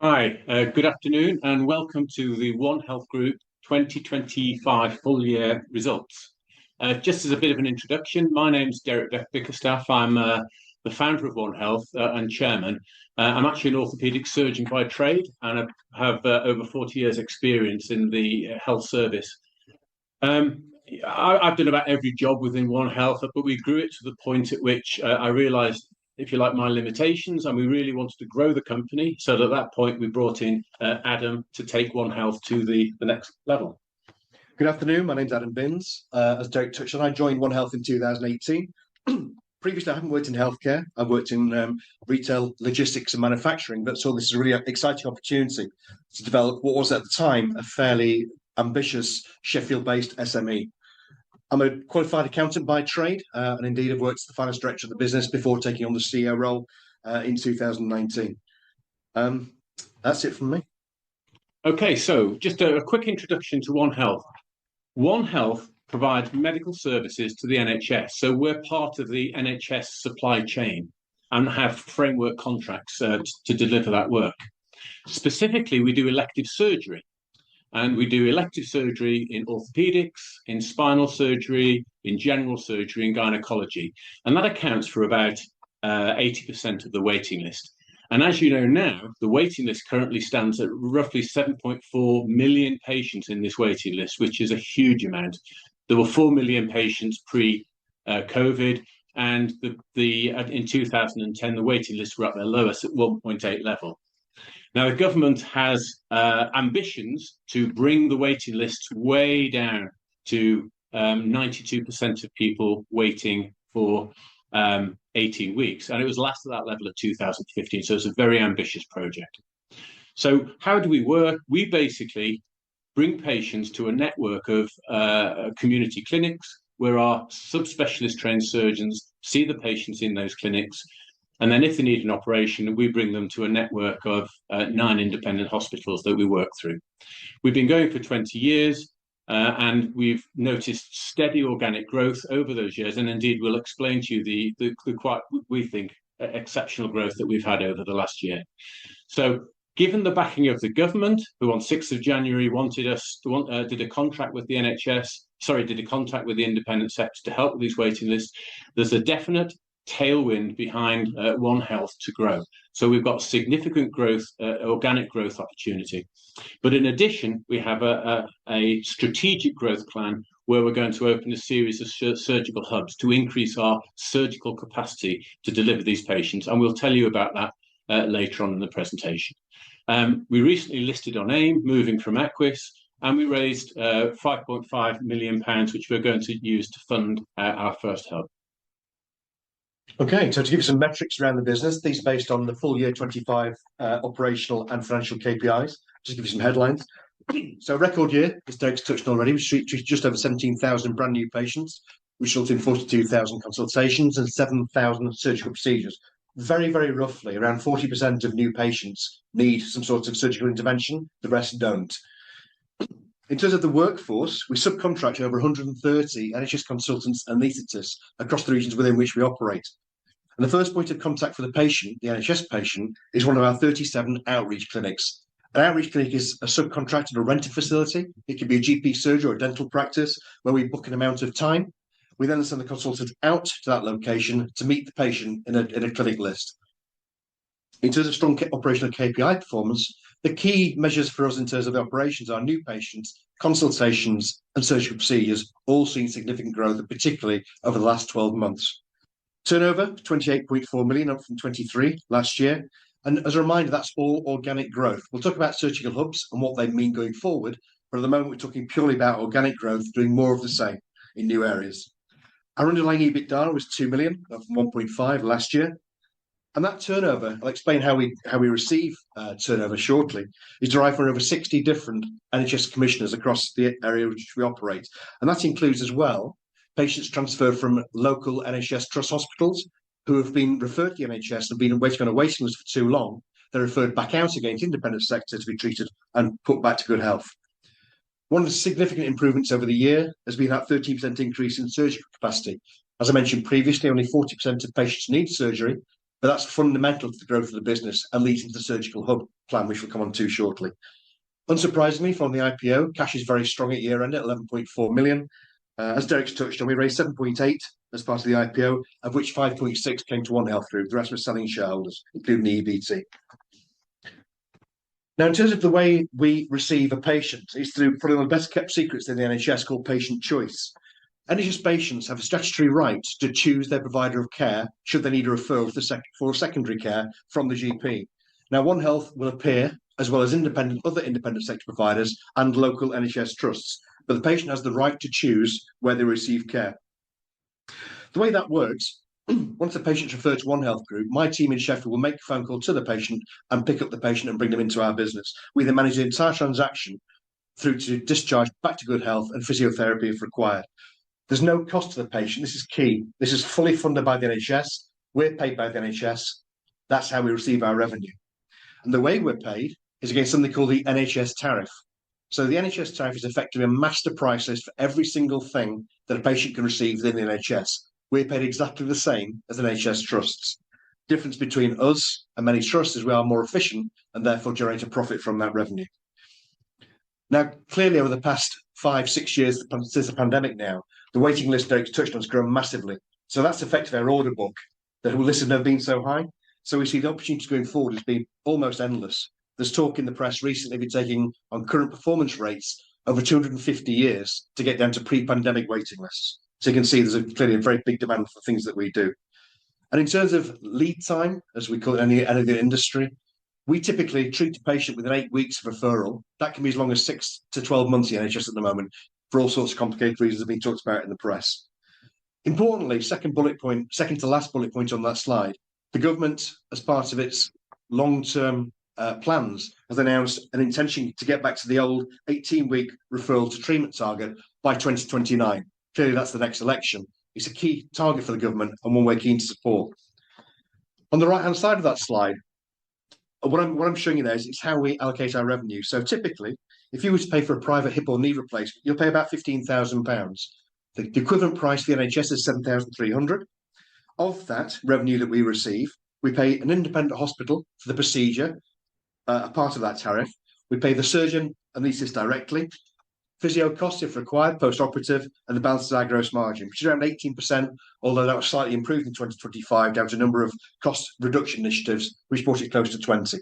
Hi, good afternoon, and welcome to the One Health Group 2025 full year results. Just as a bit of an introduction, my name's Derek Bickerstaff. I'm the founder of One Health and chairman. I'm actually an orthopaedic surgeon by trade, and I have over 40 years' experience in the health service. I've done about every job within One Health, but we grew it to the point at which I realised, if you like, my limitations, and we really wanted to grow the company. So at that point, we brought in Adam to take One Health to the next level. Good afternoon. My name's Adam Binns. As Derek touched on, I joined One Health in 2018. Previously, I haven't worked in healthcare. I've worked in retail, logistics, and manufacturing, but saw this as a really exciting opportunity to develop what was at the time a fairly ambitious Sheffield-based SME. I'm a qualified accountant by trade, and indeed have worked as the finance director of the business before taking on the CEO role in 2019. That's it from me. Okay, so just a quick introduction to One Health. One Health provides medical services to the NHS, so we're part of the NHS supply chain and have framework contracts to deliver that work. Specifically, we do elective surgery. And we do elective surgery in orthopedics, in spinal surgery, in general surgery, and gynecology. And that accounts for about 80% of the waiting list. And as you know now, the waiting list currently stands at roughly 7.4 million patients in this waiting list, which is a huge amount. There were 4 million patients pre-COVID, and in 2010, the waiting lists were at their lowest at 1.8 level. Now, the government has ambitions to bring the waiting lists way down to 92% of people waiting for 18 weeks. And it was last at that level at 2015. So it's a very ambitious project. So how do we work? We basically bring patients to a network of community clinics where our subspecialist trained surgeons see the patients in those clinics. And then if they need an operation, we bring them to a network of 9 independent hospitals that we work through. We've been going for 20 years, and we've noticed steady organic growth over those years. And indeed, we'll explain to you the quite, we think, exceptional growth that we've had over the last year. So given the backing of the government, who on 6th of January wanted us to did a contract with the NHS, did a contract with the independent sector to help with these waiting lists, there's a definite tailwind behind One Health to grow. So we've got significant growth, organic growth opportunity. But in addition, we have a strategic growth plan where we're going to open a series of surgical hubs to increase our surgical capacity to deliver these patients. And we'll tell you about that later on in the presentation. We recently listed on AIM, moving from Aquis, and we raised £5.5 million, which we're going to use to fund our first hub. Okay, so to give you some metrics around the business, these are based on the full year 25 operational and financial KPIs. Just give you some headlines. So record year, as Derek's touched on already, we treated just over 17,000 brand new patients, which resulted in 42,000 consultations and 7,000 surgical procedures. Very, very roughly, around 40% of new patients need some sort of surgical intervention, the rest don't. In terms of the workforce, we subcontract over 130 NHS consultants and anaesthetists across the regions within which we operate. And the first point of contact for the patient, the NHS patient, is one of our 37 outreach clinics. An outreach clinic is a subcontracted or rented facility. It could be a GP surgery or a dental practice where we book an amount of time. We then send the consultant out to that location to meet the patient in a clinic list. In terms of strong operational KPI performance, the key measures for us in terms of the operations are new patients, consultations, and surgical procedures, all seeing significant growth, particularly over the last 12 months. Turnover, 28.4 million, up from 23 last year. And as a reminder, that's all organic growth. We'll talk about surgical hubs and what they mean going forward, but at the moment, we're talking purely about organic growth, doing more of the same in new areas. Our underlying EBITDA was 2 million, up from 1.5 last year. And that turnover, I'll explain how we receive turnover shortly, is derived from over 60 different NHS commissioners across the area which we operate. And that includes as well patients transferred from local NHS trust hospitals who have been referred to the NHS and been waiting on a waiting list for too long. They're referred back out again to independent sector to be treated and put back to good health. One of the significant improvements over the year has been that 13% increase in surgical capacity. As I mentioned previously, only 40% of patients need surgery, but that's fundamental to the growth of the business and leads into the surgical hub plan, which we'll come on to shortly. Unsurprisingly, from the IPO, cash is very strong at year end at 11.4 million. As Derek's touched on, we raised 7.8 as part of the IPO, of which 5.6 came to One Health Group. The rest were selling shareholders, including the EBT. Now, in terms of the way we receive a patient, it's through probably one of the best kept secrets in the NHS called patient choice. NHS patients have a statutory right to choose their provider of care should they need a referral for secondary care from the GP. Now, One Health will appear, as well as other independent sector providers and local NHS trusts, but the patient has the right to choose where they receive care. The way that works, once the patient's referred to One Health Group, my team in Sheffield will make a phone call to the patient and pick up the patient and bring them into our business. We then manage the entire transaction through to discharge back to good health and physiotherapy if required. There's no cost to the patient. This is key. This is fully funded by the NHS. We're paid by the NHS. That's how we receive our revenue. And the way we're paid is against something called the NHS tariff. So the NHS tariff is effectively a master price list for every single thing that a patient can receive within the NHS. We're paid exactly the same as the NHS trusts. Difference between us and many trusts is we are more efficient and therefore generate a profit from that revenue. Now, clearly over the past 5-6 years since the pandemic now, the waiting list Derek's touched on has grown massively. So that's effectively our order book. The lists have never been so high. So we see the opportunities going forward as being almost endless. There's talk in the press recently of taking on current performance rates over 250 years to get down to pre-pandemic waiting lists. So you can see there's clearly a very big demand for things that we do. And in terms of lead time, as we call it in any of the industry, we typically treat a patient within 8 weeks of referral. That can be as long as 6 to 12 months in the NHS at the moment, for all sorts of complicated reasons that have been talked about in the press. Importantly, second to last bullet point on that slide, the government, as part of its long-term plans, has announced an intention to get back to the old 18-week referral to treatment target by 2029. Clearly, that's the next election. It's a key target for the government and one we're keen to support. On the right-hand side of that slide, what I'm showing you there is how we allocate our revenue. So typically, if you were to pay for a private hip or knee replacement, you'll pay about £15,000. The equivalent price for the NHS is £7,300. Of that revenue that we receive, we pay an independent hospital for the procedure, a part of that tariff. We pay the surgeon anaesthetist directly, physio costs if required, post-operative, and the balance is our gross margin, which is around 18%, although that was slightly improved in 2025 down to a number of cost reduction initiatives, which brought it close to 20%.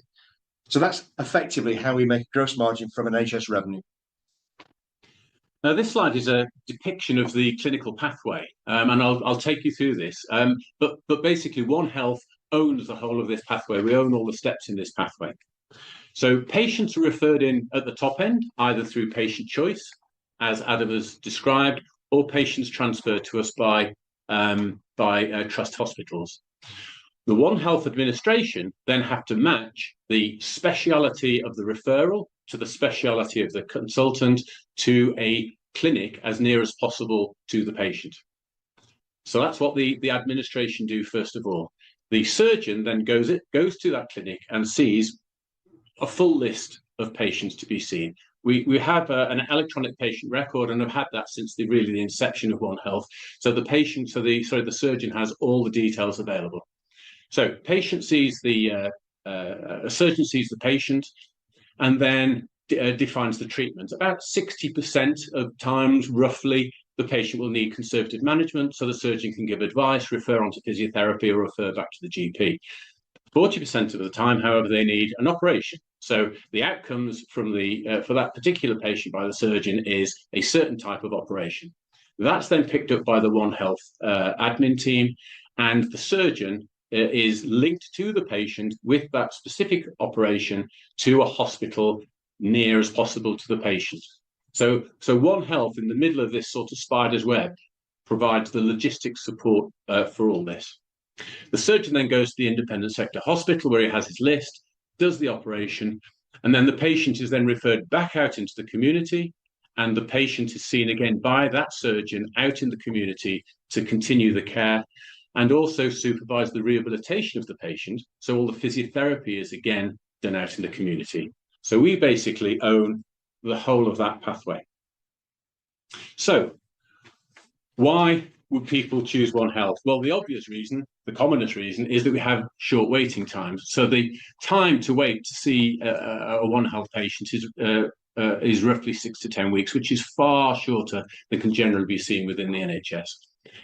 So that's effectively how we make gross margin from an NHS revenue. Now, this slide is a depiction of the clinical pathway, and I'll take you through this. But basically, One Health owns the whole of this pathway. We own all the steps in this pathway. So patients are referred in at the top end, either through patient choice, as Adam has described, or patients transferred to us by trust hospitals. The One Health administration then have to match the speciality of the referral to the speciality of the consultant to a clinic as near as possible to the patient. So that's what the administration do first of all. The surgeon then goes to that clinic and sees a full list of patients to be seen. We have an electronic patient record and have had that since the inception of One Health. So the surgeon has all the details available. So a surgeon sees the patient and then defines the treatment. About 60% of times, roughly, the patient will need conservative management, so the surgeon can give advice, refer on to physiotherapy, or refer back to the GP. 40% of the time, however, they need an operation. So the outcomes for that particular patient by the surgeon is a certain type of operation. That's then picked up by the One Health admin team, and the surgeon is linked to the patient with that specific operation to a hospital near as possible to the patient. So One Health, in the middle of this sort of spider's web, provides the logistics support for all this. The surgeon then goes to the independent sector hospital where he has his list, does the operation, and then the patient is then referred back out into the community, and the patient is seen again by that surgeon out in the community to continue the care and also supervise the rehabilitation of the patient. So all the physiotherapy is again done out in the community. So we basically own the whole of that pathway. So why would people choose One Health? Well, the obvious reason, the commonest reason, is that we have short waiting times. So the time to wait to see a One Health patient is roughly 6 to 10 weeks, which is far shorter than can generally be seen within the NHS.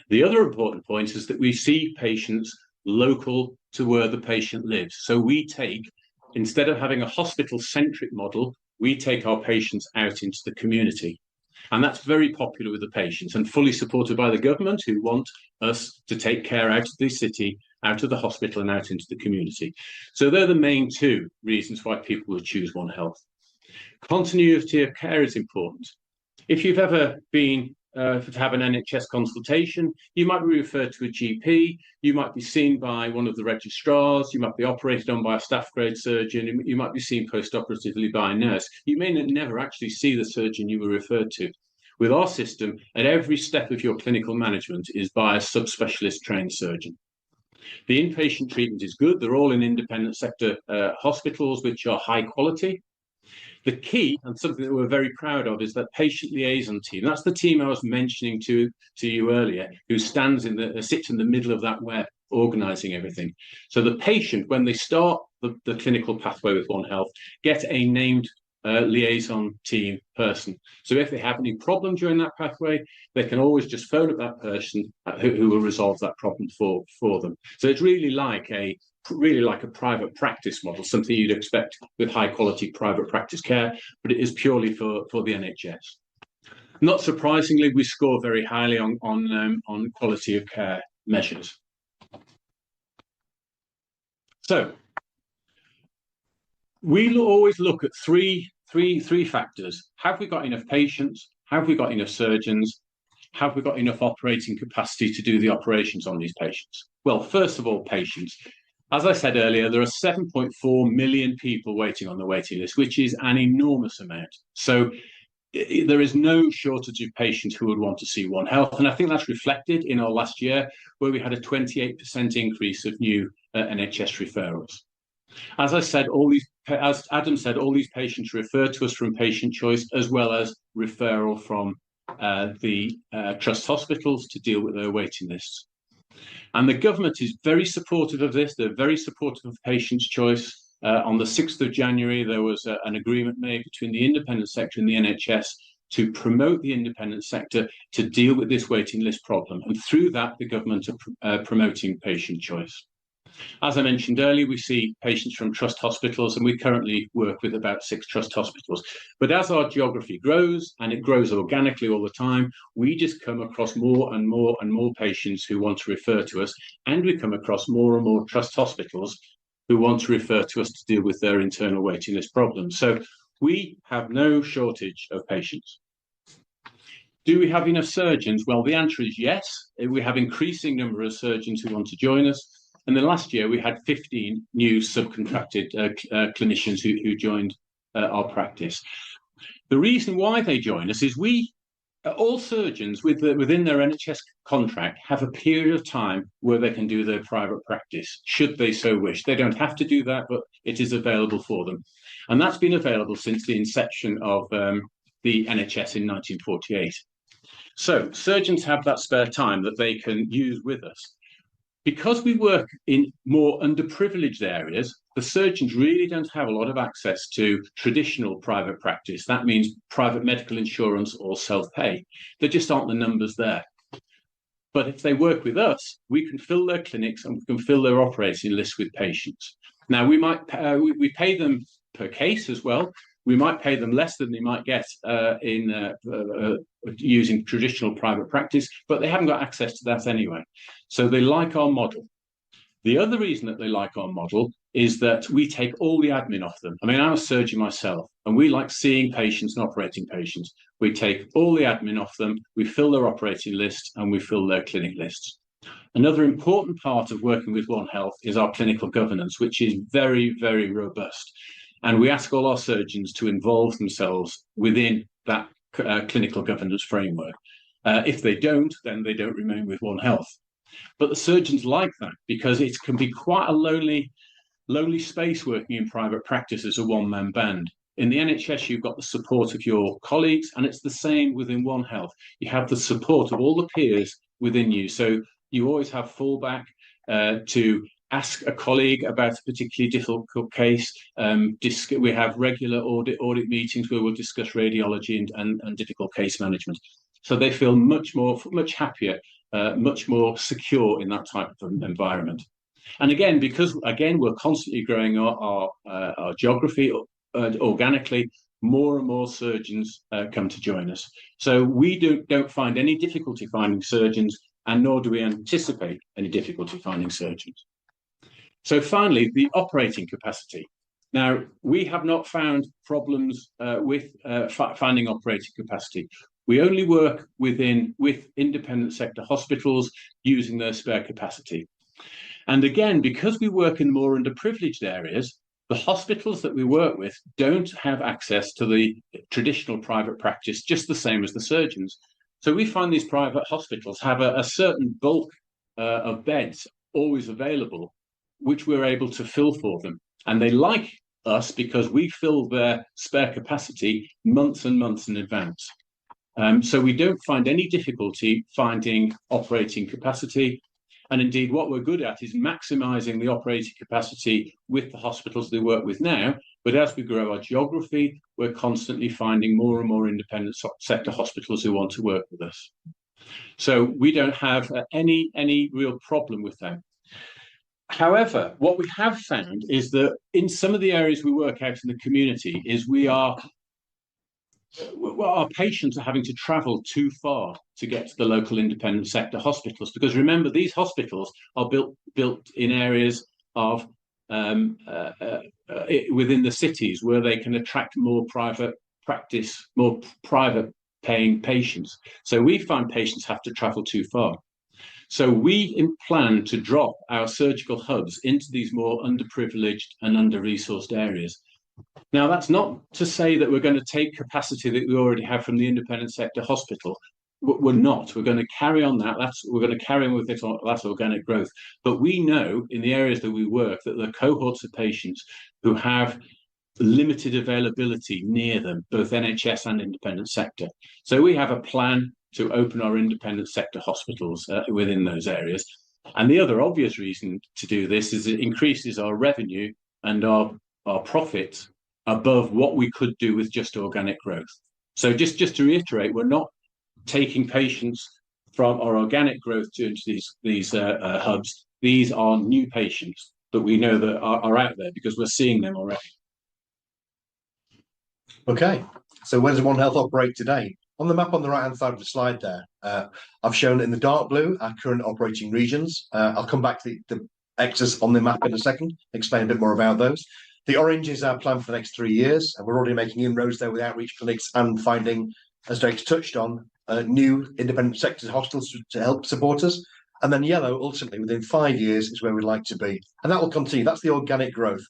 The other important point is that we see patients local to where the patient lives. So we take, instead of having a hospital-centric model, we take our patients out into the community. And that's very popular with the patients and fully supported by the government, who want us to take care out of the city, out of the hospital and out into the community. So they're the main two reasons why people would choose One Health. Continuity of care is important. If you've ever been to have an NHS consultation, you might be referred to a GP, you might be seen by one of the registrars, you might be operated on by a staff grade surgeon, you might be seen post-operatively by a nurse. You may never actually see the surgeon you were referred to. With our system, at every step of your clinical management is by a subspecialist trained surgeon. The inpatient treatment is good. They're all in independent sector hospitals, which are high quality. The key, and something that we're very proud of, is that patient liaison team. That's the team I was mentioning to you earlier, who sits in the middle of that web, organising everything. So the patient, when they start the clinical pathway with One Health, get a named liaison team person. So if they have any problem during that pathway, they can always just phone up that person who will resolve that problem for them. So it's really like a private practice model, something you'd expect with high quality private practice care, but it is purely for the NHS. Not surprisingly, we score very highly on quality of care measures. So we always look at three factors. Have we got enough patients? Have we got enough surgeons? Have we got enough operating capacity to do the operations on these patients? Well, first of all, patients. As I said earlier, there are 7.4 million people waiting on the waiting list, which is an enormous amount. So there is no shortage of patients who would want to see One Health. And I think that's reflected in our last year, where we had a 28% increase of new NHS referrals. As Adam said, all these patients refer to us from patient choice, as well as referral from the trust hospitals to deal with their waiting lists. And the government is very supportive of this. They're very supportive of patients' choice. On the 6th of January, there was an agreement made between the independent sector and the NHS to promote the independent sector to deal with this waiting list problem. And through that, the government are promoting patient choice. As I mentioned earlier, we see patients from trust hospitals, and we currently work with about 6 trust hospitals. But as our geography grows, and it grows organically all the time, we just come across more and more and more patients who want to refer to us, and we come across more and more trust hospitals who want to refer to us to deal with their internal waiting list problems. So we have no shortage of patients. Do we have enough surgeons? Well, the answer is yes. We have increasing number of surgeons who want to join us. And then last year, we had 15 new subcontracted clinicians who joined our practice. The reason why they join us is all surgeons within their NHS contract have a period of time where they can do their private practice, should they so wish. They don't have to do that, but it is available for them. And that's been available since the inception of the NHS in 1948. So surgeons have that spare time that they can use with us. Because we work in more underprivileged areas, the surgeons really don't have a lot of access to traditional private practice. That means private medical insurance or self-pay. There just aren't the numbers there. But if they work with us, we can fill their clinics and we can fill their operating lists with patients. Now, we pay them per case as well. We might pay them less than they might get using traditional private practice, but they haven't got access to that anyway. So they like our model. The other reason that they like our model is that we take all the admin off them. I mean, I'm a surgeon myself, and we like seeing patients and operating patients. We take all the admin off them, we fill their operating list, and we fill their clinic lists. Another important part of working with One Health is our clinical governance, which is very, very robust. And we ask all our surgeons to involve themselves within that clinical governance framework. If they don't, then they don't remain with One Health. But the surgeons like that because it can be quite a lonely space working in private practice as a one-man band. In the NHS, you've got the support of your colleagues, and it's the same within One Health. You have the support of all the peers within you. So you always have fallback to ask a colleague about a particularly difficult case. We have regular audit meetings where we'll discuss radiology and difficult case management. So they feel much happier, much more secure in that type of environment. And again, because we're constantly growing our geography organically, more and more surgeons come to join us. So we don't find any difficulty finding surgeons, and nor do we anticipate any difficulty finding surgeons. So finally, the operating capacity. Now, we have not found problems with finding operating capacity. We only work with independent sector hospitals using their spare capacity. And again, because we work in more underprivileged areas, the hospitals that we work with don't have access to the traditional private practice, just the same as the surgeons. So we find these private hospitals have a certain bulk of beds always available, which we're able to fill for them. And they like us because we fill their spare capacity months and months in advance. So we don't find any difficulty finding operating capacity. And indeed, what we're good at is maximizing the operating capacity with the hospitals they work with now. But as we grow our geography, we're constantly finding more and more independent sector hospitals who want to work with us. So we don't have any real problem with that. However, what we have found is that in some of the areas we work out in the community is our patients are having to travel too far to get to the local independent sector hospitals, because remember, these hospitals are built in areas of within the cities where they can attract more private practice, more private paying patients. So we find patients have to travel too far. So we plan to drop our surgical hubs into these more underprivileged and under-resourced areas. Now, that's not to say that we're going to take capacity that we already have from the independent sector hospital. We're not. We're going to carry on that. We're going to carry on with that organic growth. But we know in the areas that we work that there are cohorts of patients who have limited availability near them, both NHS and independent sector. So we have a plan to open our independent sector hospitals within those areas. And the other obvious reason to do this is it increases our revenue and our profit above what we could do with just organic growth. So just to reiterate, we're not taking patients from our organic growth into these hubs. These are new patients that we know that are out there because we're seeing them already. Okay, so where does One Health operate today? On the map on the right-hand side of the slide there, I've shown in the dark blue our current operating regions. I'll come back to the X's on the map in a second, explain a bit more about those. The orange is our plan for the next 3 years, and we're already making inroads there with outreach clinics and finding, as Drake's touched on, new independent sector hospitals to help support us. And then yellow, ultimately, within 5 years is where we'd like to be. And that will continue. That's the organic growth.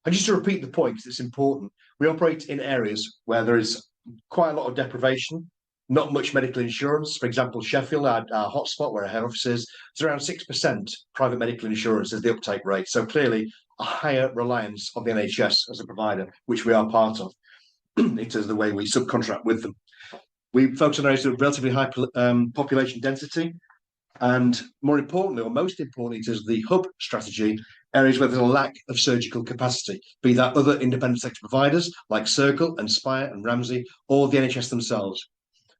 And just to repeat the point, because it's important, we operate in areas where there is quite a lot of deprivation, not much medical insurance. For example, Sheffield, our hotspot where our head office is, it's around 6% private medical insurance is the uptake rate. So clearly a higher reliance on the NHS as a provider, which we are part of, in terms of the way we subcontract with them. We focus on areas of relatively high population density, and more importantly, or most importantly, it is the hub strategy, areas where there's a lack of surgical capacity, be that other independent sector providers like Circle and Spire and Ramsay, or the NHS themselves.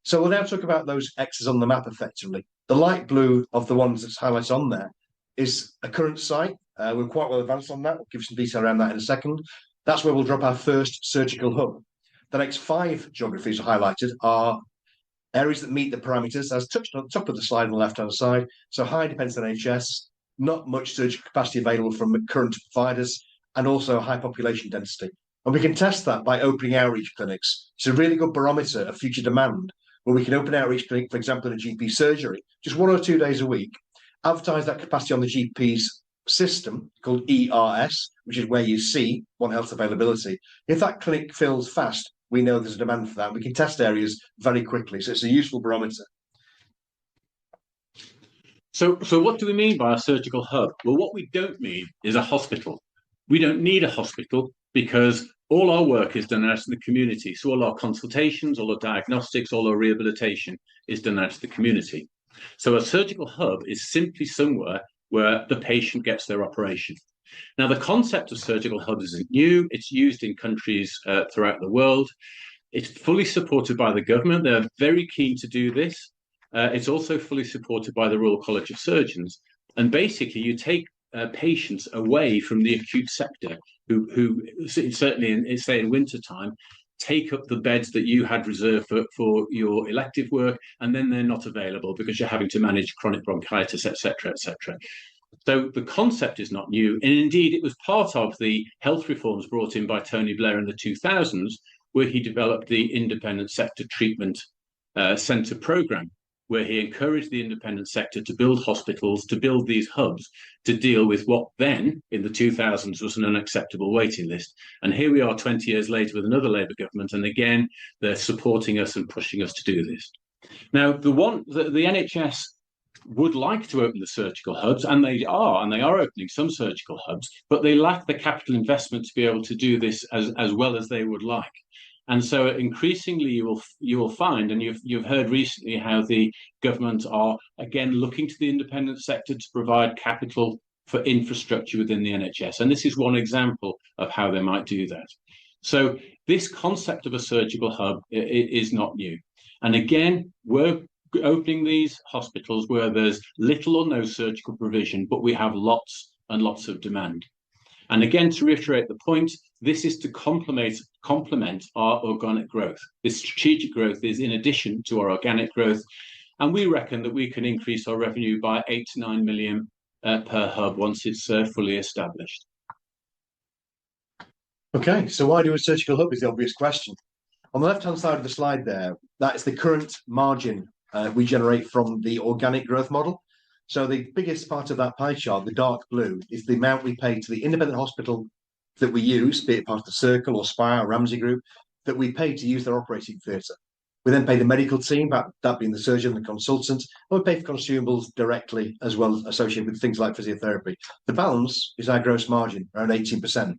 So we'll now talk about those X's on the map effectively. The light blue of the ones that's highlighted on there is a current site. We're quite well advanced on that. We'll give some detail around that in a second. That's where we'll drop our first surgical hub. The next 5 geographies highlighted are areas that meet the parameters, as touched on the top of the slide on the left-hand side. So high dependence on NHS, not much surgical capacity available from current providers, and also high population density. And we can test that by opening outreach clinics. It's a really good barometer of future demand, where we can open outreach clinic, for example, in a GP surgery, just 1 or 2 days a week, advertise that capacity on the GP's system called ERS, which is where you see One Health availability. If that clinic fills fast, we know there's a demand for that. We can test areas very quickly. So it's a useful barometer. So what do we mean by a surgical hub? Well, what we don't mean is a hospital. We don't need a hospital because all our work is done out in the community. So all our consultations, all our diagnostics, all our rehabilitation is done out in the community. So a surgical hub is simply somewhere where the patient gets their operation. Now, the concept of surgical hubs isn't new. It's used in countries throughout the world. It's fully supported by the government. They're very keen to do this. It's also fully supported by the Royal College of Surgeons. And basically, you take patients away from the acute sector who certainly, say, in wintertime, take up the beds that you had reserved for your elective work, and then they're not available because you're having to manage chronic bronchitis, etc., etc. So the concept is not new. And indeed, it was part of the health reforms brought in by Tony Blair in the 2000s, where he developed the independent sector treatment centre programme, where he encouraged the independent sector to build hospitals, to build these hubs, to deal with what then, in the 2000s, was an unacceptable waiting list. And here we are 20 years later with another Labour government, and again, they're supporting us and pushing us to do this. Now, the NHS would like to open the surgical hubs, and they are opening some surgical hubs, but they lack the capital investment to be able to do this as well as they would like. And so increasingly you will find, and you've heard recently how the government are again looking to the independent sector to provide capital for infrastructure within the NHS. And this is one example of how they might do that. So this concept of a surgical hub is not new. And again, we're opening these hospitals where there's little or no surgical provision, but we have lots and lots of demand. And again, to reiterate the point, this is to complement our organic growth. This strategic growth is in addition to our organic growth. And we reckon that we can increase our revenue by 8 to 9 million per hub once it's fully established. Okay, so why do a surgical hub is the obvious question. On the left-hand side of the slide there, that is the current margin we generate from the organic growth model. So the biggest part of that pie chart, the dark blue, is the amount we pay to the independent hospital that we use, be it part of the Circle or Spire or Ramsay Group, that we pay to use their operating theatre. We then pay the medical team, that being the surgeon, the consultant, and we pay for consumables directly as well as associated with things like physiotherapy. The balance is our gross margin, around 18%.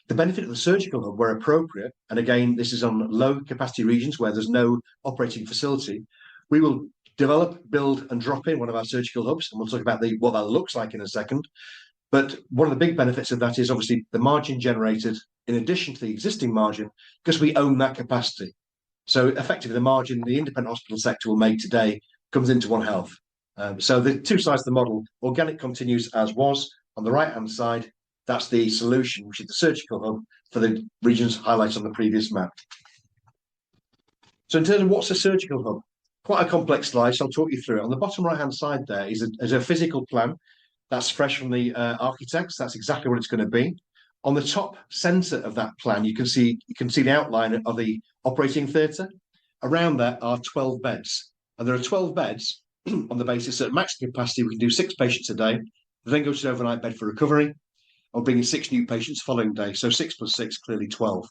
The benefit of the surgical hub, where appropriate, and again, this is on low capacity regions where there's no operating facility, we will develop, build, and drop in one of our surgical hubs, and we'll talk about what that looks like in a second. But one of the big benefits of that is obviously the margin generated in addition to the existing margin, because we own that capacity. So effectively, the margin the independent hospital sector will make today comes into One Health. So the two sides of the model, organic continues as was. On the right-hand side, that's the solution, which is the surgical hub for the regions highlighted on the previous map. So in terms of what's a surgical hub, quite a complex slide, so I'll talk you through it. On the bottom right-hand side there is a physical plan. That's fresh from the architects. That's exactly what it's going to be. On the top centre of that plan, you can see the outline of the operating theatre. Around that are 12 beds. And there are 12 beds on the basis that maximum capacity, we can do 6 patients a day, then go to an overnight bed for recovery, or bring in 6 new patients the following day. So 6 plus 6, clearly 12.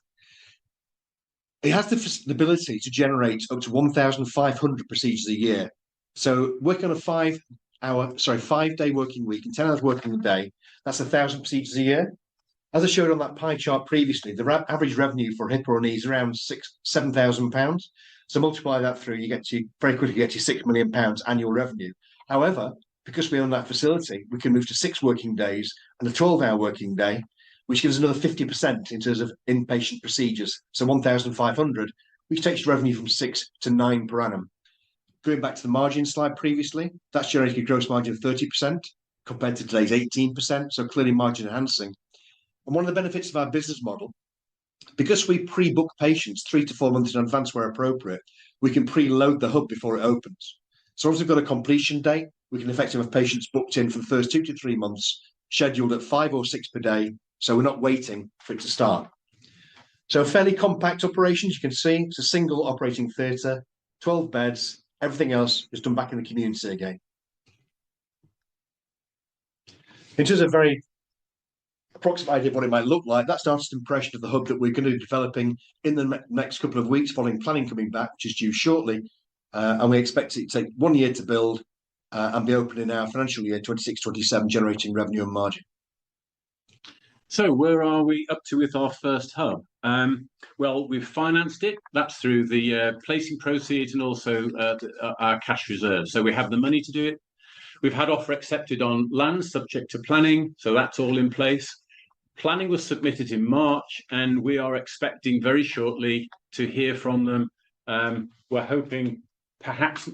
It has the ability to generate up to 1,500 procedures a year. So working on a 5-day working week and 10 hours working a day, that's 1,000 procedures a year. As I showed on that pie chart previously, the average revenue for hip or knee is around £7,000. So multiply that through, you get to very quickly get to £6 million annual revenue. However, because we own that facility, we can move to 6 working days and a 12-hour working day, which gives another 50% in terms of inpatient procedures. So 1,500, which takes revenue from 6 to 9 per annum. Going back to the margin slide previously, that's generating a gross margin of 30% compared to today's 18%. So clearly margin enhancing. And one of the benefits of our business model, because we pre-book patients 3 to 4 months in advance where appropriate, we can pre-load the hub before it opens. So once we've got a completion date, we can effectively have patients booked in for the first 2 to 3 months, scheduled at 5 or 6 per day. So we're not waiting for it to start. So a fairly compact operation, as you can see, it's a single operating theatre, 12 beds, everything else is done back in the community again. In terms of very approximate idea of what it might look like, that's the artist impression of the hub that we're going to be developing in the next couple of weeks following planning coming back, which is due shortly. And we expect it to take 1 year to build and be open in our financial year 26-27, generating revenue and margin. So where are we up to with our first hub? Well, we've financed it. That's through the placing proceeds and also our cash reserves. So we have the money to do it. We've had offer accepted on land subject to planning. So that's all in place. Planning was submitted in March, and we are expecting very shortly to hear from them. We're hoping perhaps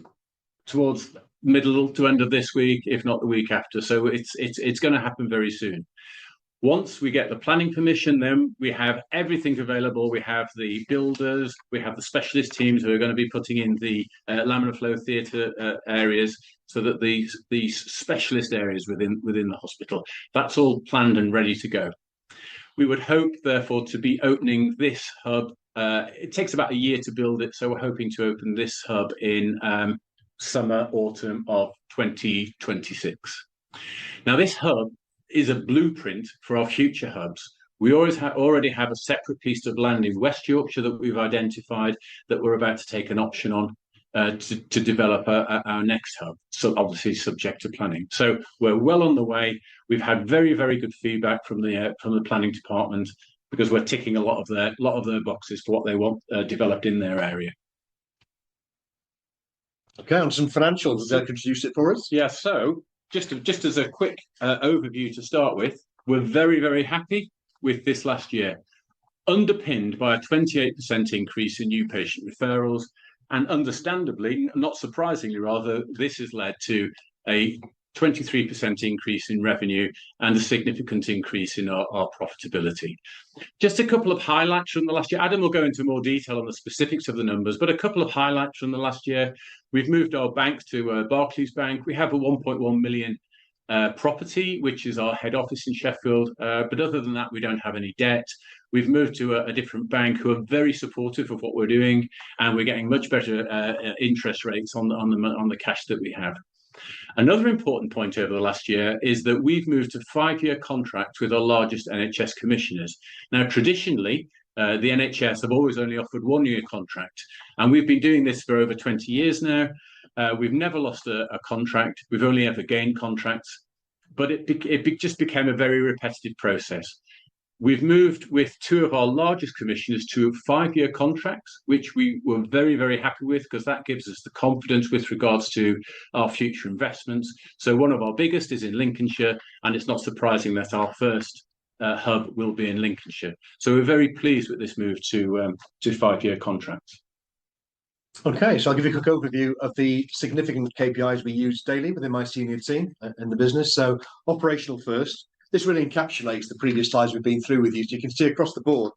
towards middle to end of this week, if not the week after. So it's going to happen very soon. Once we get the planning permission, then we have everything available. We have the builders, we have the specialist teams who are going to be putting in the laminar flow theatre areas, so that these specialist areas within the hospital, that's all planned and ready to go. We would hope, therefore, to be opening this hub. It takes about a year to build it, so we're hoping to open this hub in summer, autumn of 2026. Now, this hub is a blueprint for our future hubs. We already have a separate piece of land in West Yorkshire that we've identified that we're about to take an option on to develop our next hub, so obviously subject to planning. So we're well on the way. We've had very, very good feedback from the planning department, because we're ticking a lot of their boxes for what they want developed in their area. Okay, on some financials. Does that introduce it for us? Yeah, so just as a quick overview to start with, we're very, very happy with this last year, underpinned by a 28% increase in new patient referrals. And understandably, not surprisingly rather, this has led to a 23% increase in revenue and a significant increase in our profitability. Just a couple of highlights from the last year. Adam will go into more detail on the specifics of the numbers, but a couple of highlights from the last year. We've moved our bank to Barclays Bank. We have a 1.1 million property, which is our head office in Sheffield. But other than that, we don't have any debt. We've moved to a different bank who are very supportive of what we're doing, and we're getting much better interest rates on the cash that we have. Another important point over the last year is that we've moved to 5-year contracts with our largest NHS commissioners. Now, traditionally, the NHS have always only offered 1-year contract, and we've been doing this for over 20 years now. We've never lost a contract. We've only ever gained contracts, but it just became a very repetitive process. We've moved with 2 of our largest commissioners to 5-year contracts, which we were very, very happy with, because that gives us the confidence with regards to our future investments. So one of our biggest is in Lincolnshire, and it's not surprising that our first hub will be in Lincolnshire. So we're very pleased with this move to 5-year contracts. Okay, so I'll give you a quick overview of the significant KPIs we use daily within my senior team in the business. So operational first. This really encapsulates the previous slides we've been through with you. So you can see across the board.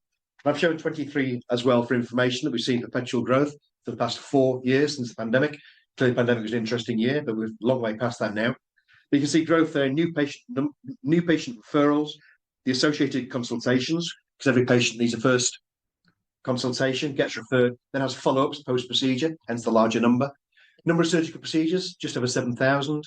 I've shown 23 as well for information that we've seen perpetual growth for the past 4 years since the pandemic. Clearly, the pandemic was an interesting year, but we're a long way past that now. But you can see growth there, new patient referrals, the associated consultations, because every patient needs a first consultation, gets referred, then has follow-ups post-procedure, hence the larger number. Number of surgical procedures, just over 7,000.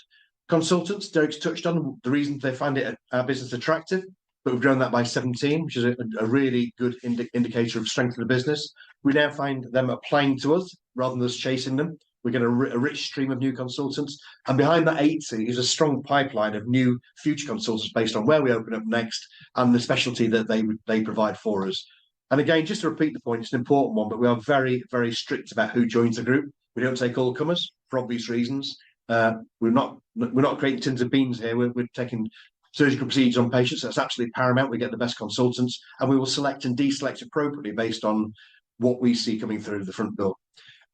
Consultants, Derek's touched on the reasons they find our business attractive, but we've grown that by 17, which is a really good indicator of strength of the business. We now find them applying to us rather than us chasing them. We get a rich stream of new consultants, and behind that 80 is a strong pipeline of new future consultants based on where we open up next and the specialty that they provide for us. And again, just to repeat the point, it's an important one, but we are very, very strict about who joins the group. We don't take all comers for obvious reasons. We're not creating tins of beans here. We're taking surgical procedures on patients. That's absolutely paramount. We get the best consultants, and we will select and deselect appropriately based on what we see coming through the front door.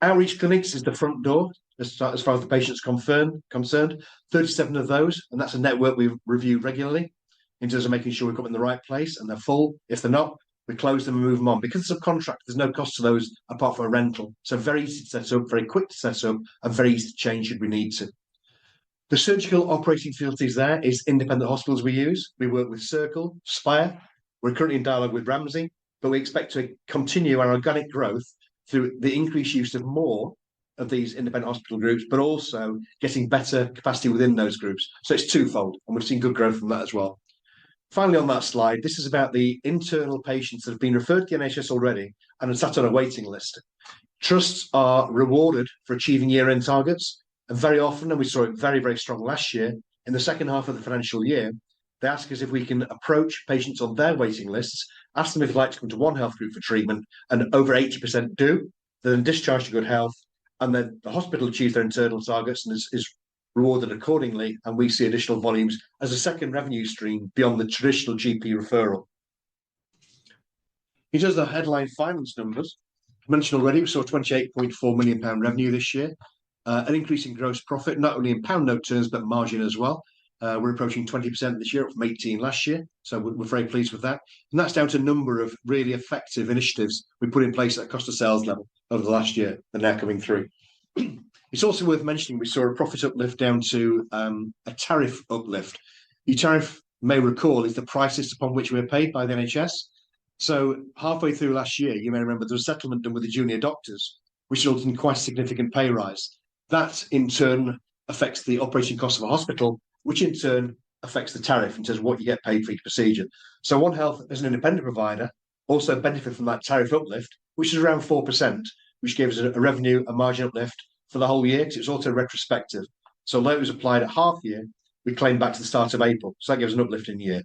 Outreach clinics is the front door as far as the patient's concerned. 37 of those, and that's a network we review regularly in terms of making sure we're in the right place and they're full. If they're not, we close them and move them on. Because it's a contract, there's no cost to those apart from a rental. So very easy to set up, very quick to set up, and very easy to change should we need to. The surgical operating facilities there is independent hospitals we use. We work with Circle, Spire. We're currently in dialogue with Ramsey, but we expect to continue our organic growth through the increased use of more of these independent hospital groups, but also getting better capacity within those groups. So it's twofold, and we've seen good growth from that as well. Finally, on that slide, this is about the internal patients that have been referred to the NHS already and are sat on a waiting list. Trusts are rewarded for achieving year-end targets, and very often, and we saw it very, very strong last year, in the second half of the financial year, They ask us if we can approach patients on their waiting lists, ask them if they'd like to come to One Health Group for treatment, and over 80% do. They're then discharged to good health, and then the hospital achieves their internal targets and is rewarded accordingly, and we see additional volumes as a second revenue stream beyond the traditional GP referral. In terms of the headline finance numbers, I mentioned already, we saw £28.4 million revenue this year, an increase in gross profit, not only in pound note terms, but margin as well. We're approaching 20% this year, up from 18% last year. So we're very pleased with that. And that's down to a number of really effective initiatives we put in place at cost of sales level over the last year, and they're coming through. It's also worth mentioning we saw a profit uplift down to a tariff uplift. Your tariff, may recall, is the prices upon which we're paid by the NHS. So halfway through last year, you may remember there was a settlement done with the junior doctors, which resulted in quite a significant pay rise. That, in turn, affects the operating costs of a hospital, which in turn affects the tariff in terms of what you get paid for each procedure. So One Health, as an independent provider, also benefit from that tariff uplift, which is around 4%, which gives us a revenue, a margin uplift for the whole year, because it's also retrospective. So although it was applied at half year, we claim back to the start of April. So that gives an uplift in year.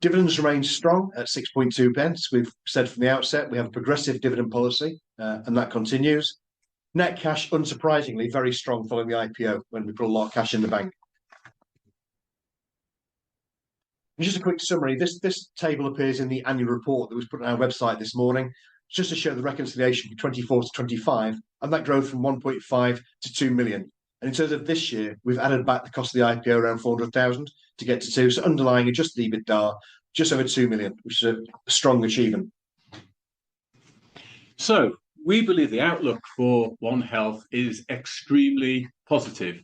Dividends remain strong at 6.2 pence. We've said from the outset we have a progressive dividend policy, and that continues. Net cash, unsurprisingly, very strong following the IPO when we put a lot of cash in the bank. And just a quick summary, this table appears in the annual report that was put on our website this morning, just to show the reconciliation from 24 to 25, and that growth from 1.5 to 2 million. And in terms of this year, we've added back the cost of the IPO around 400,000 to get to 2. So underlying adjusted EBITDA, just over 2 million, which is a strong achievement. So we believe the outlook for One Health is extremely positive.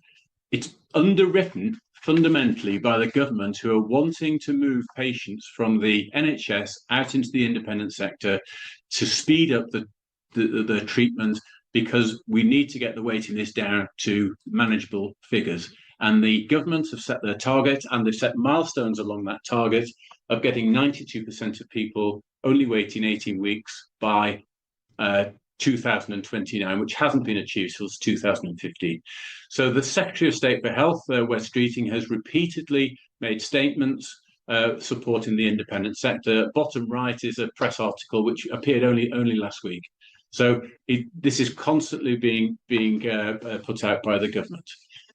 It's underwritten fundamentally by the government, who are wanting to move patients from the NHS out into the independent sector to speed up the treatment, because we need to get the waiting list down to manageable figures. And the government have set their target, and they've set milestones along that target of getting 92% of people only waiting 18 weeks by 2029, which hasn't been achieved since 2015. So the Secretary of State for Health, Wes Streeting, has repeatedly made statements supporting the independent sector. Bottom right is a press article which appeared only last week. So this is constantly being put out by the government.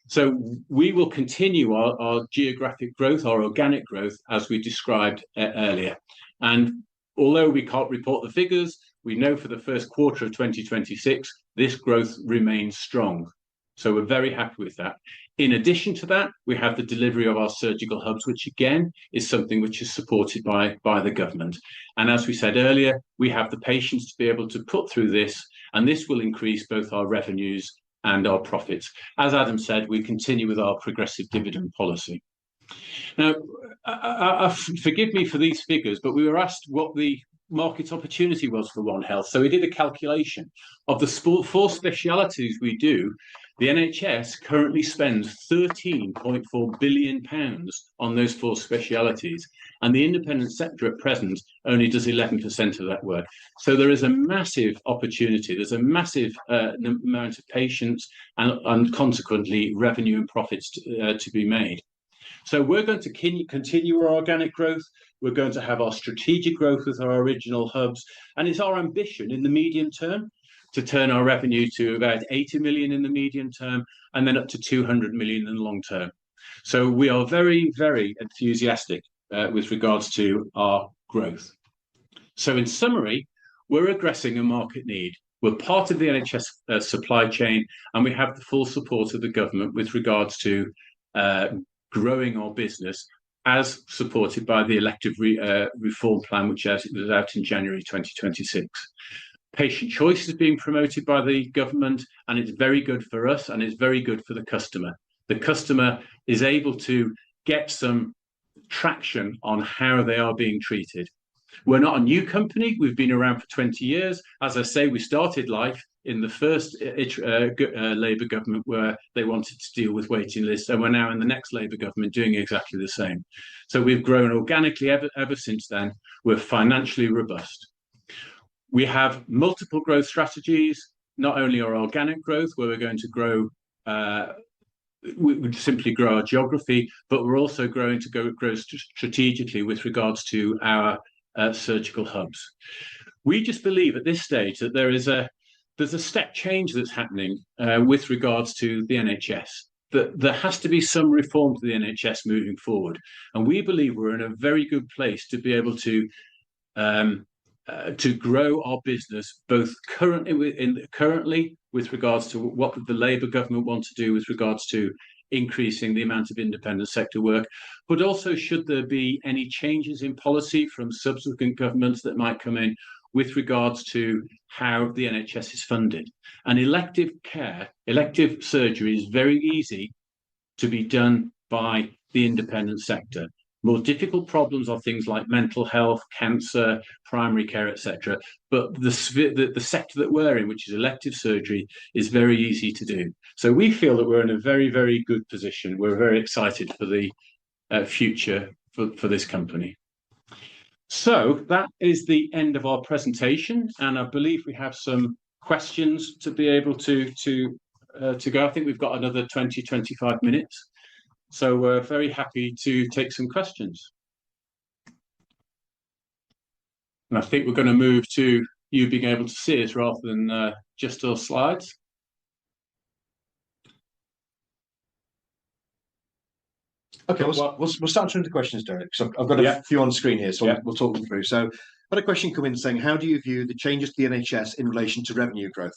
So we will continue our geographic growth, our organic growth, as we described earlier. And although we can't report the figures, we know for the first quarter of 2026, this growth remains strong. So we're very happy with that. In addition to that, we have the delivery of our surgical hubs, which again is something which is supported by the government. And as we said earlier, we have the patients to be able to put through this, and this will increase both our revenues and our profits. As Adam said, we continue with our progressive dividend policy. Now, forgive me for these figures, but we were asked what the market opportunity was for One Health. So we did a calculation of the 4 specialities we do. The NHS currently spends £13.4 billion on those 4 specialities, and the independent sector at present only does 11% of that work. So there is a massive opportunity. There's a massive amount of patients and consequently revenue and profits to be made. So we're going to continue our organic growth. We're going to have our strategic growth with our original hubs. And it's our ambition in the medium term to turn our revenue to about 80 million in the medium term, and then up to 200 million in the long term. So we are very, very enthusiastic with regards to our growth. So in summary, we're addressing a market need. We're part of the NHS supply chain, and we have the full support of the government with regards to growing our business, as supported by the elective reform plan, which was out in January 2026. Patient choice is being promoted by the government, and it's very good for us, and it's very good for the customer. The customer is able to get some traction on how they are being treated. We're not a new company. We've been around for 20 years. As I say, we started life in the first Labour government, where they wanted to deal with waiting lists, and we're now in the next Labour government doing exactly the same. So we've grown organically ever since then. We're financially robust. We have multiple growth strategies, not only our organic growth, where we're going to grow we would simply grow our geography, but we're also growing to grow strategically with regards to our surgical hubs. We just believe at this stage that there's a step change that's happening with regards to the NHS. That there has to be some reform to the NHS moving forward, and we believe we're in a very good place to be able to grow our business both currently with regards to what the Labour government want to do with regards to increasing the amount of independent sector work, but also should there be any changes in policy from subsequent governments that might come in with regards to how the NHS is funded. And elective surgery is very easy to be done by the independent sector. More difficult problems are things like mental health, cancer, primary care, etc. But the sector that we're in, which is elective surgery, is very easy to do. So we feel that we're in a very, very good position. We're very excited for the future for this company. So that is the end of our presentation, and I believe we have some questions to be able to go. I think we've got another 20-25 minutes. So we're very happy to take some questions. And I think we're going to move to you being able to see us rather than just those slides. Okay, we'll start answering the questions, Derek. So I've got a few on screen here, so we'll talk them through. So I've got a question come in saying, how do you view the changes to the NHS in relation to revenue growth?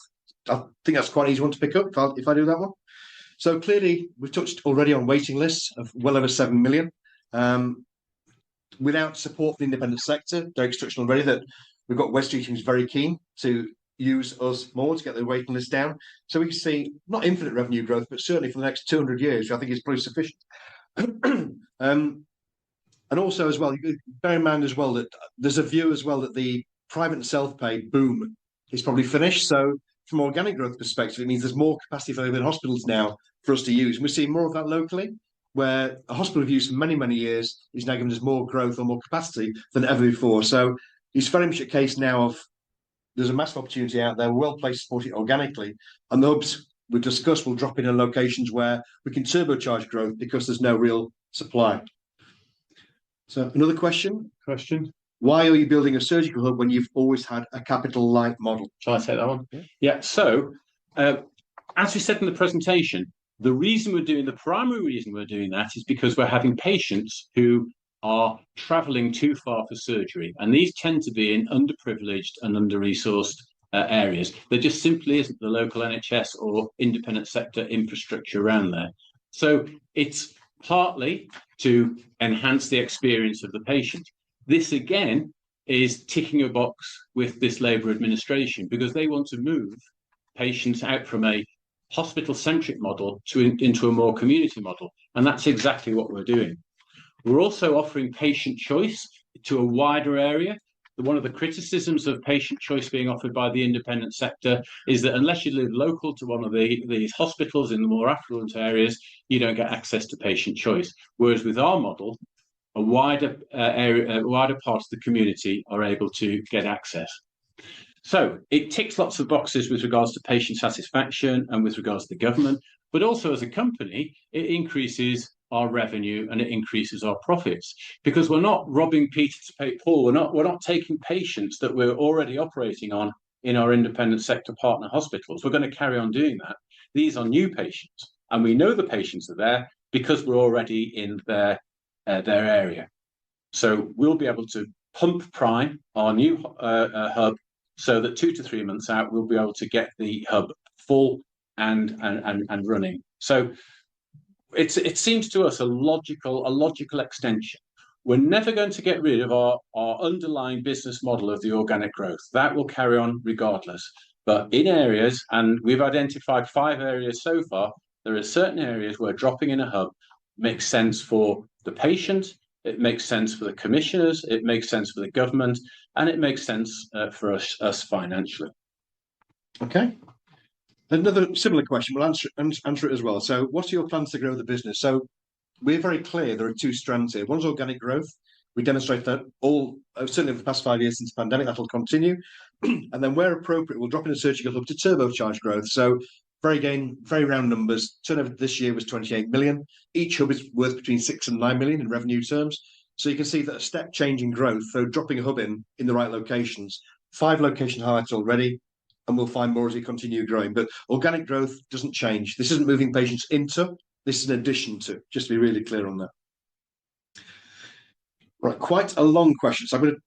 I think that's quite an easy one to pick up if I do that one. So clearly, we've touched already on waiting lists of well over 7 million. Without support from the independent sector, Derek's touched already that we've got West Street who's very keen to use us more to get the waiting list down. So we can see not infinite revenue growth, but certainly for the next 200 years, I think is probably sufficient. And also as well, you bear in mind as well that there's a view as well that the private and self-pay boom is probably finished. So from an organic growth perspective, it means there's more capacity for in hospitals now for us to use. And we're seeing more of that locally, where a hospital we've used for many, many years is now giving us more growth or more capacity than ever before. So it's very much a case now of there's a massive opportunity out there. We're well placed to support it organically. And the hubs we've discussed will drop in locations where we can turbocharge growth because there's no real supply. So another question. Why are you building a surgical hub when you've always had a capital light model? Shall I take that one? Yeah. So as we said in the presentation, the primary reason we're doing that is because we're having patients who are traveling too far for surgery. And these tend to be in underprivileged and under-resourced areas. There just simply isn't the local NHS or independent sector infrastructure around there. So it's partly to enhance the experience of the patient. This, again, is ticking a box with this Labour administration because they want to move patients out from a hospital-centric model into a more community model. And that's exactly what we're doing. We're also offering patient choice to a wider area. One of the criticisms of patient choice being offered by the independent sector is that unless you live local to one of these hospitals in the more affluent areas, you don't get access to patient choice. Whereas with our model, a wider part of the community are able to get access. So it ticks lots of boxes with regards to patient satisfaction and with regards to the government, but also as a company, it increases our revenue and it increases our profits because we're not robbing Peter to pay Paul. We're not taking patients that we're already operating on in our independent sector partner hospitals. We're going to carry on doing that. These are new patients, and we know the patients are there because we're already in their area. So we'll be able to pump prime our new hub so that 2 to 3 months out, we'll be able to get the hub full and running. So it seems to us a logical extension. We're never going to get rid of our underlying business model of the organic growth. That will carry on regardless. But in areas, and we've identified 5 areas so far, there are certain areas where dropping in a hub makes sense for the patient, it makes sense for the commissioners, it makes sense for the government, and it makes sense for us financially. Okay. Another similar question, we'll answer it as well. So what are your plans to grow the business? So we're very clear there are 2 strands here. One's organic growth. We demonstrate that certainly over the past 5 years since the pandemic, that will continue. And then where appropriate, we'll drop in a surgical hub to turbocharge growth. So very round numbers. Turnover this year was 28 million. Each hub is worth between 6 and 9 million in revenue terms. So you can see that a step change in growth, though dropping a hub in the right locations. 5 location highlights already, and we'll find more as we continue growing. But organic growth doesn't change. This isn't moving patients into, this is an addition to, just to be really clear on that. Right, quite a long question. So I'm going to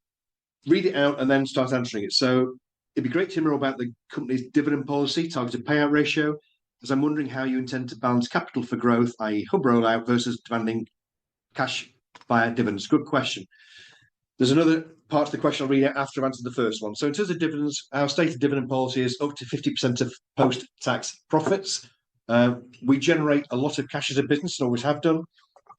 read it out and then start answering it. So it'd be great to hear more about the company's dividend policy, targeted payout ratio, as I'm wondering how you intend to balance capital for growth, i.e. hub rollout, versus demanding cash via dividends. Good question. There's another part of the question I'll read out after I've answered the first one. So in terms of dividends, our stated dividend policy is up to 50% of post-tax profits. We generate a lot of cash as a business and always have done.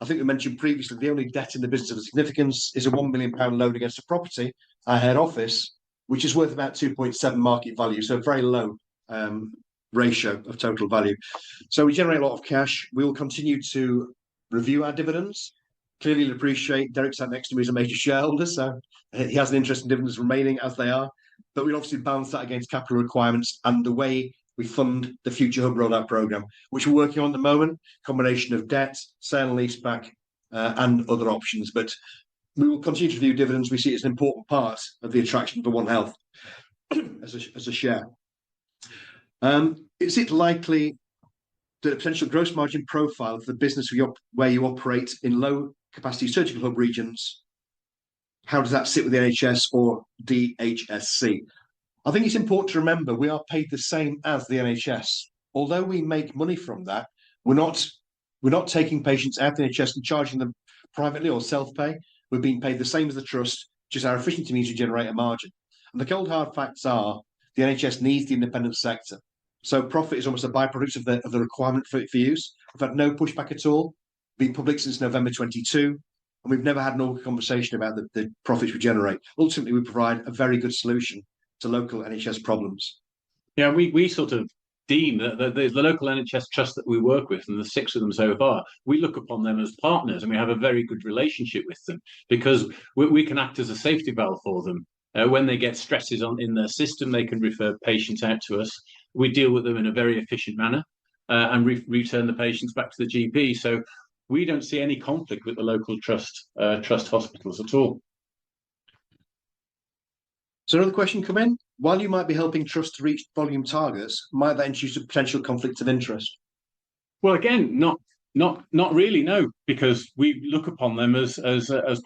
I think we mentioned previously the only debt in the business of significance is a £1 million loan against a property, our head office, which is worth about 2.7 market value, so a very low ratio of total value. So we generate a lot of cash. We will continue to review our dividends. Clearly, you'll appreciate Derek sat next to me as a major shareholder, so he has an interest in dividends remaining as they are. But we'll obviously balance that against capital requirements and the way we fund the future hub rollout program, which we're working on at the moment, combination of debt, sale and leaseback, and other options. But we will continue to review dividends. We see it as an important part of the attraction for One Health as a share. Is it likely that a potential gross margin profile for the business where you operate in low capacity surgical hub regions, how does that sit with the NHS or DHSC? I think it's important to remember we are paid the same as the NHS. Although we make money from that, we're not taking patients out of the NHS and charging them privately or self-pay. We're being paid the same as the trust, just our efficiency means we generate a margin. And the cold hard facts are the NHS needs the independent sector. So profit is almost a byproduct of the requirement for use. We've had no pushback at all. Been public since November 22, and we've never had an awkward conversation about the profits we generate. Ultimately, we provide a very good solution to local NHS problems. Yeah, we sort of deem that the local NHS trust that we work with, and the 6 of them so far, we look upon them as partners, and we have a very good relationship with them because we can act as a safety valve for them. When they get stresses in their system, they can refer patients out to us. We deal with them in a very efficient manner and return the patients back to the GP. So we don't see any conflict with the local trust hospitals at all. So another question come in. While you might be helping trusts to reach volume targets, might that introduce a potential conflict of interest? Well, again, not really, no, because we look upon them as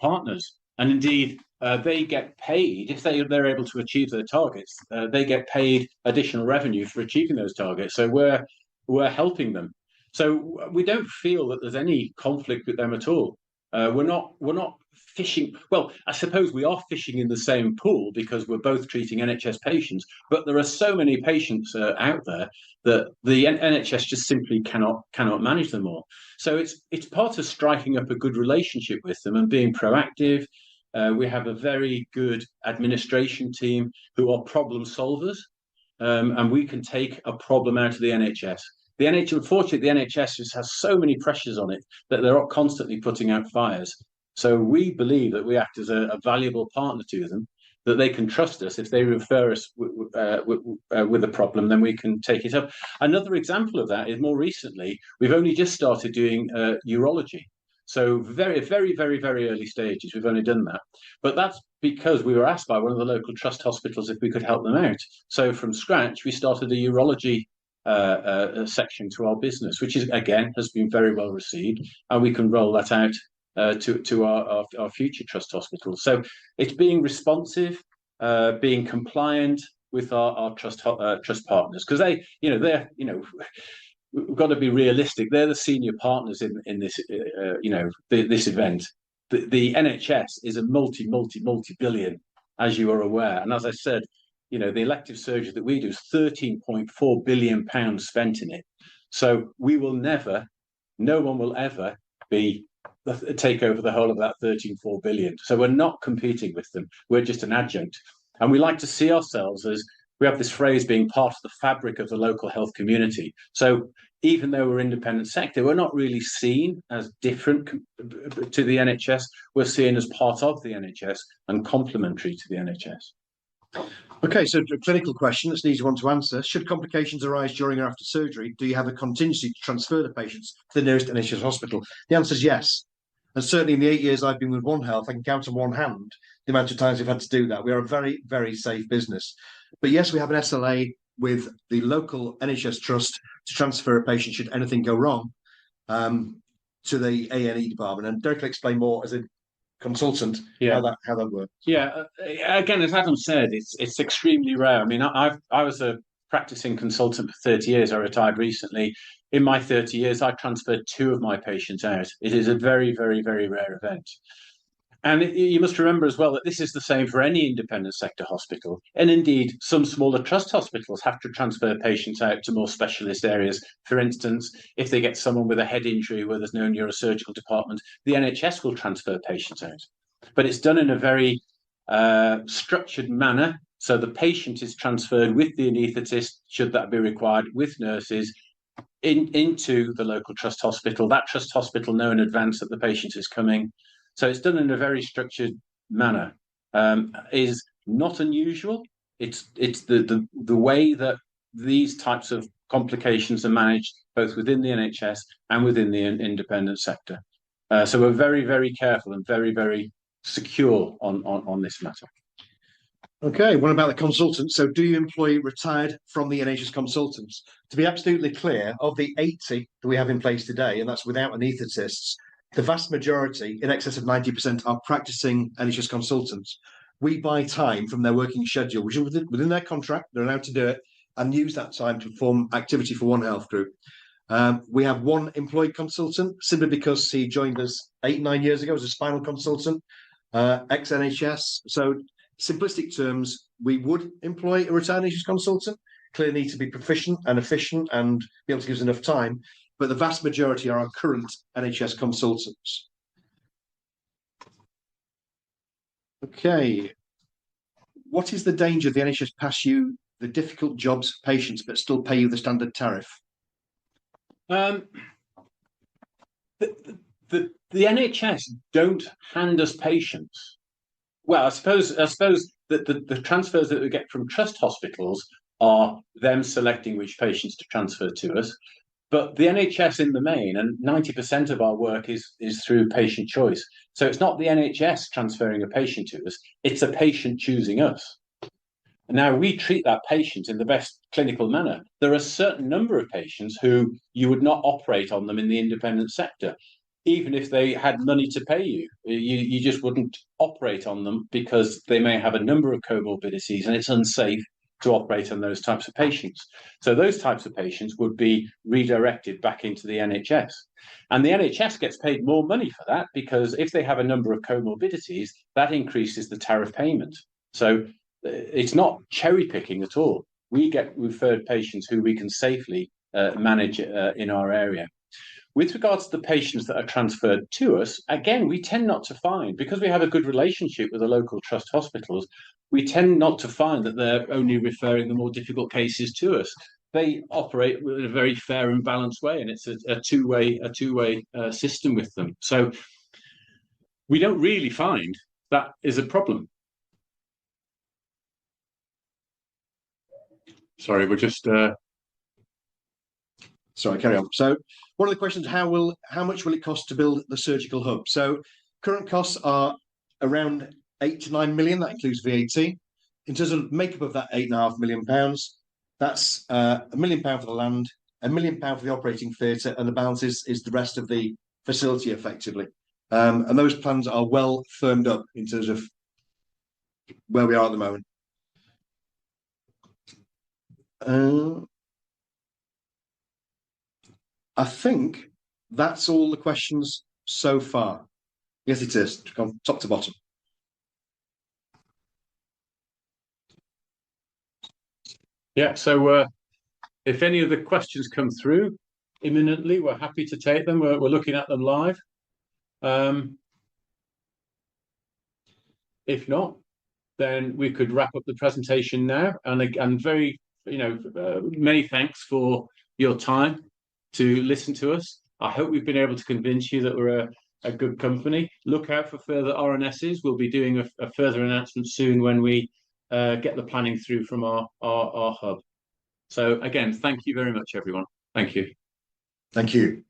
partners, and indeed they get paid if they're able to achieve their targets. They get paid additional revenue for achieving those targets. So we're helping them. So we don't feel that there's any conflict with them at all. We're not fishing. Well, I suppose we are fishing in the same pool because we're both treating NHS patients, but there are so many patients out there that the NHS just simply cannot manage them all. So it's part of striking up a good relationship with them and being proactive. We have a very good administration team who are problem solvers, and we can take a problem out of the NHS. Unfortunately, the NHS just has so many pressures on it that they're constantly putting out fires. So we believe that we act as a valuable partner to them, that they can trust us. If they refer us with a problem, then we can take it up. Another example of that is more recently, we've only just started doing urology. So very, very, very, very early stages, we've only done that. But that's because we were asked by one of the local trust hospitals if we could help them out. So from scratch, we started a urology section to our business, which is again has been very well received, and we can roll that out to our future trust hospitals. So it's being responsive, being compliant with our trust partners, because we've got to be realistic. They're the senior partners in this this event. The NHS is a multi-billion, as you are aware, and as I said, the elective surgery that we do is £13.4 billion spent in it. So no one will ever take over the whole of that 13.4 billion. So we're not competing with them. We're just an adjunct. And we like to see ourselves as, we have this phrase, being part of the fabric of the local health community. So even though we're independent sector, we're not really seen as different to the NHS. We're seen as part of the NHS and complementary to the NHS. Okay, so a clinical question that's an easy one to answer. Should complications arise during or after surgery, do you have a contingency to transfer the patients to the nearest NHS hospital? The answer is yes. And certainly in the 8 years I've been with One Health, I can count on one hand the amount of times we've had to do that. We are a very, very safe business. But yes, we have an SLA with the local NHS trust to transfer a patient should anything go wrong to the A&E department. And Derek will explain more as a consultant Yeah. how that works. Yeah, again, as Adam said, it's extremely rare. I mean, I was a practicing consultant for 30 years. I retired recently. In my 30 years, I transferred two of my patients out. It is a very, very, very rare event. And you must remember as well that this is the same for any independent sector hospital. And indeed, some smaller trust hospitals have to transfer patients out to more specialist areas. For instance, if they get someone with a head injury where there's no neurosurgical department, the NHS will transfer patients out. But it's done in a very structured manner. So the patient is transferred with the anaesthetist, should that be required, with nurses, into the local trust hospital. That trust hospital know in advance that the patient is coming. So it's done in a very structured manner. Is not unusual. It's the way that these types of complications are managed both within the NHS and within the independent sector. So we're very, very careful and very, very secure on this matter. Okay, what about the consultants? So do you employ retired from the NHS consultants? To be absolutely clear, of the 80 that we have in place today, and that's without anaesthetists, the vast majority, in excess of 90%, are practicing NHS consultants. We buy time from their working schedule, which is within their contract, they're allowed to do it, and use that time to perform activity for One Health Group. We have one employed consultant, simply because he joined us 8-9 years ago as a spinal consultant, ex-NHS. So simplistic terms, we would employ a retired NHS consultant. Clearly need to be proficient and efficient and be able to give us enough time. But the vast majority are our current NHS consultants. Okay. What is the danger of the NHS pass you the difficult jobs, patients, but still pay you the standard tariff? The NHS don't hand us patients. Well, I suppose that the transfers that we get from trust hospitals are them selecting which patients to transfer to us. But the NHS in the main, and 90% of our work is through patient choice. So it's not the NHS transferring a patient to us, it's a patient choosing us. Now, we treat that patient in the best clinical manner. There are a certain number of patients who you would not operate on them in the independent sector. Even if they had money to pay you, you just wouldn't operate on them because they may have a number of comorbidities and it's unsafe to operate on those types of patients. So those types of patients would be redirected back into the NHS. And the NHS gets paid more money for that because if they have a number of comorbidities, that increases the tariff payment. So it's not cherry picking at all. We get referred patients who we can safely manage in our area. With regards to the patients that are transferred to us, again, we tend not to find, because we have a good relationship with the local trust hospitals, we tend not to find that they're only referring the more difficult cases to us. They operate in a very fair and balanced way, and it's a two-way system with them. So we don't really find that is a problem. Sorry, we're just Sorry, carry on. So one of the questions, how much will it cost to build the surgical hub? So current costs are around 8 to 9 million. That includes VAT. In terms of makeup of that £8.5 million, that's £1 million for the land, £1 million for the operating theatre, and the balance is the rest of the facility effectively. And those plans are well firmed up in terms of where we are at the moment. I think that's all the questions so far. Yes, it is, from top to bottom. Yeah, so if any of the questions come through imminently, we're happy to take them. We're looking at them live. If not, then we could wrap up the presentation now. And very, many thanks for your time to listen to us. I hope we've been able to convince you that we're a good company. Look out for further RNSs. We'll be doing a further announcement soon when we get the planning through from our hub. So again, thank you very much, everyone. Thank you. Thank you.